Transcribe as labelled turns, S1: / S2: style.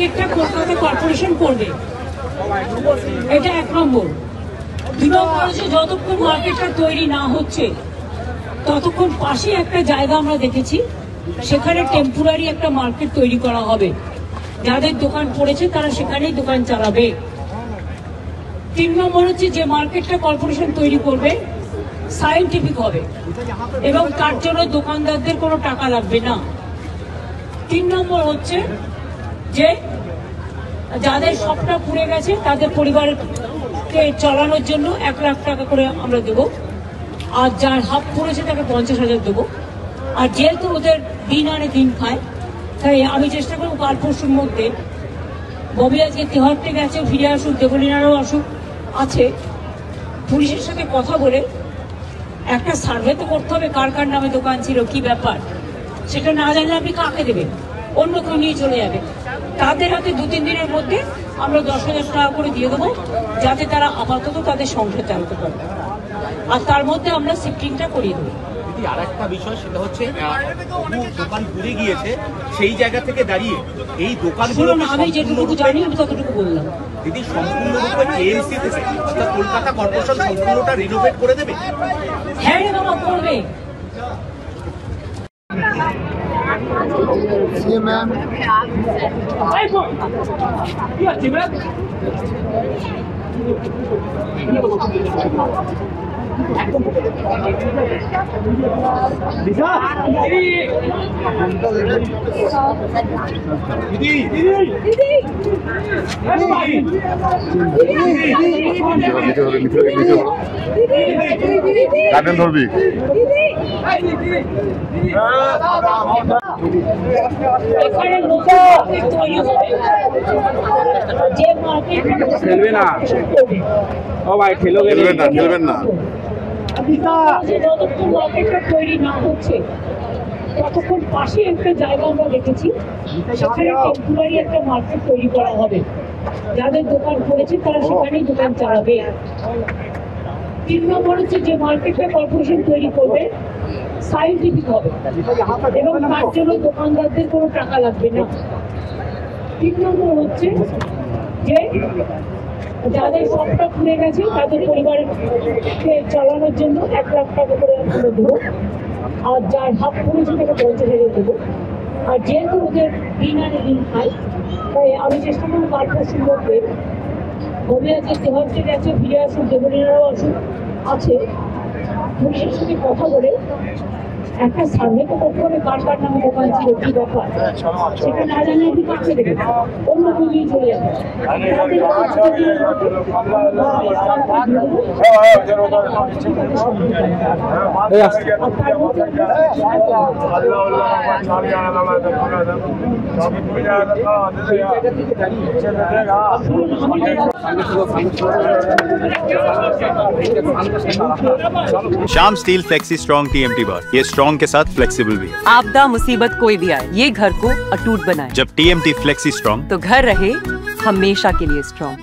S1: একটা কলকাতা কর্পোরেশন করবে, এটা এক নম্বর। দুই নম্বর হচ্ছে যতক্ষণ মার্কেটটা তৈরি না হচ্ছে ততক্ষণ পাশে একটা জায়গা আমরা দেখেছি, সেখানে টেম্পোরারি একটা মার্কেট তৈরি করা হবে। যাদের দোকান পড়েছে তারা সেখানেই দোকান চালাবে। 3 নম্বর হচ্ছে যে মার্কেটটা কর্পোরেশন তৈরি করবে সায়েন্টিফিক হবে এবং তার জন্য দোকানদারদের কোনো টাকা লাগবে না। 3 নম্বর হচ্ছে যে যাদের সবটা পুড়ে গেছে তাদের পরিবারকে চালানোর জন্য 1 লাখ টাকা করে আমরা দেবো, আর যার হাফ পড়েছে তাকে 50,000 দেবো। আর যেহেতু ওদের দিন আনে দিন খায়, তাই আমি চেষ্টা করবো কাল পরশুর মধ্যে, ববি আজকে তেহট্টে গেছে, ফিরে আসুক, দেবলীনারও আসুক আছে, পুলিশের সাথে কথা বলে একটা সার্ভে তো করতে হবে কার কার নামে দোকান ছিল, কি ব্যাপার। সেটা না জানলে আপনি কাকে দেবেন? অন্য কেউ নিয়ে চলে যাবে। তাদের হাতে 2-3 দিনের মধ্যে আমরা 10,000 টাকা করে দিয়ে দেবো, যাতে তারা আপাতত তাদের সংসার চালাতে পারে, আর তার মধ্যে আমরা শিফটিংটা করিয়ে দেবো।
S2: আর একটা বিষয়, সেটা হচ্ছে দোকান পুড়ে গিয়েছে, সেই জায়গা থেকে দাঁড়িয়ে এই দোকানগুলো
S1: আমি যেটুকু জানি আমি ততটুকু বললাম।
S2: দিদি, সম্পূর্ণরূপে কেএমসি থেকে অর্থাৎ কলকাতা কর্পোরেশন সম্পূর্ণটা রিনোভেট করে দেবে?
S1: হ্যাঁ রে বাবা, করবে।
S3: কাটেন ধরবি
S4: খেলবে না, ও ভাই খেলবেন না, খেলবেন না।
S1: যতক্ষণ মার্কেটটা তৈরি না হচ্ছে ততক্ষণ পাশে একটা জায়গা আমরা দেখেছি, সেখানে টেম্পোরারি একটা মার্কেট তৈরি করা হবে। যাদের দোকান পড়েছে তারা সেখানেই দোকান চালাবে। 3 নম্বর হচ্ছে যে মার্কেটটা কর্পোরেশন তৈরি করবে সায়েন্টিফিক হবে এবং তার জন্য দোকানদারদের কোনো টাকা লাগবে না। 3 নম্বর হচ্ছে যে যাদের সবটা পুড়ে গেছে তাদের পরিবারকে চালানোর জন্য 1 লাখ টাকা করে আমরা দেবো, আর যার হাফ পড়েছে তাকে 50,000 দেবো। আর যেহেতু ওদের দিন আনে দিন খায়, তাই আমি চেষ্টা করবো কাল পরশুর মধ্যে, ববি আজকে তেহট্টে গেছে, ফিরে আসুক, দেবলীনারও আসুক আছে, পুলিশের সাথে কথা বলে একটা সার্ভে তো করতে হবে কার কার নামে দোকান ছিল, কি ব্যাপার। সেটা না জানলে আপনি কাছে দেবেন, অন্য কেউ নিয়ে চলে যাবে।
S5: Shyam steel flexi strong TMT बार, ये स्ट्रॉन्ग के साथ फ्लेक्सिबल भी है।
S6: आपदा मुसीबत कोई भी आए, ये घर को अटूट बनाए।
S5: जब TMT फ्लेक्सी स्ट्रॉन्ग,
S6: तो घर रहे हमेशा के लिए स्ट्रॉन्ग।